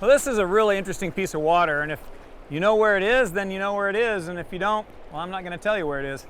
Well, this is a really interesting piece of water, and if you know where it is, then you know where it is, and if you don't, well, I'm not going to tell you where it is.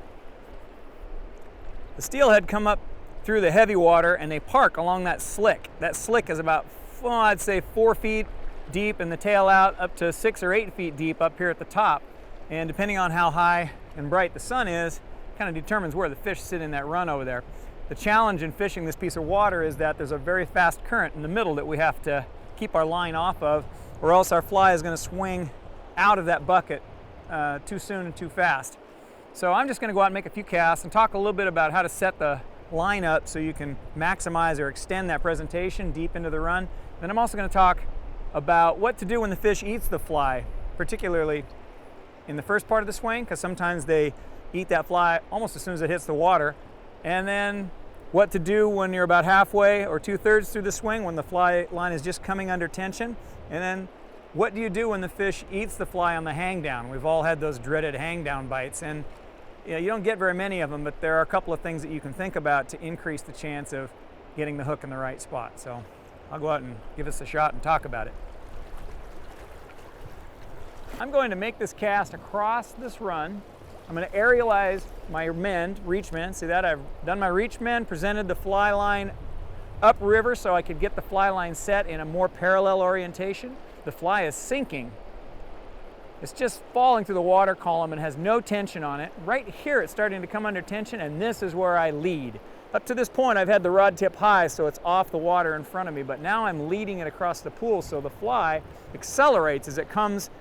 The steelhead come up through the heavy water and they park along that slick. That slick is about, well, I'd say 4 feet deep and the tail out up to 6 or 8 feet deep up here at the top. And depending on how high and bright the sun is, kind of determines where the fish sit in that run over there. The challenge in fishing this piece of water is that there's a very fast current in the middle that we have to keep our line off of, or else our fly is going to swing out of that bucket too soon and too fast. So I'm just going to go out and make a few casts and talk a little bit about how to set the line up so you can maximize or extend that presentation deep into the run. Then I'm also going to talk about what to do when the fish eats the fly, particularly in the first part of the swing, because sometimes they eat that fly almost as soon as it hits the water. And then what to do when you're about halfway or 2/3 through the swing when the fly line is just coming under tension. And then what do you do when the fish eats the fly on the hang down? We've all had those dreaded hang down bites, and you don't get very many of them, but there are a couple of things that you can think about to increase the chance of getting the hook in the right spot. So I'll go out and give us a shot and talk about it. I'm going to make this cast across this run. I'm going to aerialize my reach mend. See that? I've done my reach mend, presented the fly line upriver so I could get the fly line set in a more parallel orientation. The fly is sinking. It's just falling through the water column and has no tension on it. Right here it's starting to come under tension, and this is where I lead. Up to this point I've had the rod tip high so it's off the water in front of me, but now I'm leading it across the pool so the fly accelerates as it comes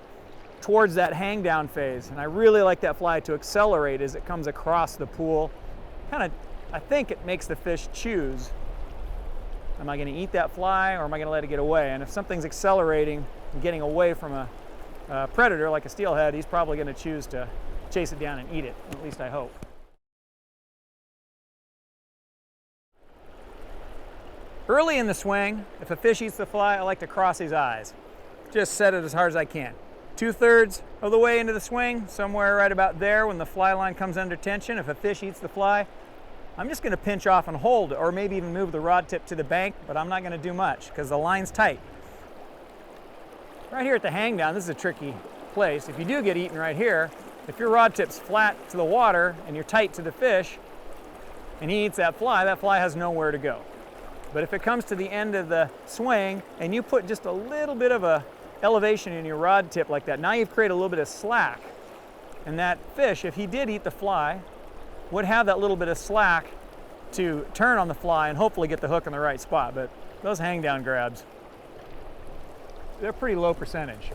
towards that hang down phase. And I really like that fly to accelerate as it comes across the pool. I think it makes the fish choose. Am I going to eat that fly or am I going to let it get away? And if something's accelerating and getting away from a predator like a steelhead, he's probably going to choose to chase it down and eat it, at least I hope. Early in the swing, if a fish eats the fly, I like to cross his eyes. Just set it as hard as I can. 2/3 of the way into the swing, somewhere right about there when the fly line comes under tension, if a fish eats the fly, I'm just going to pinch off and hold, or maybe even move the rod tip to the bank, but I'm not going to do much because the line's tight. Right here at the hang down, this is a tricky place. If you do get eaten right here, if your rod tip's flat to the water and you're tight to the fish and he eats that fly has nowhere to go. But if it comes to the end of the swing and you put just a little bit of a elevation in your rod tip like that, now you've created a little bit of slack. And that fish, if he did eat the fly, would have that little bit of slack to turn on the fly and hopefully get the hook in the right spot. But those hang down grabs, they're pretty low percentage.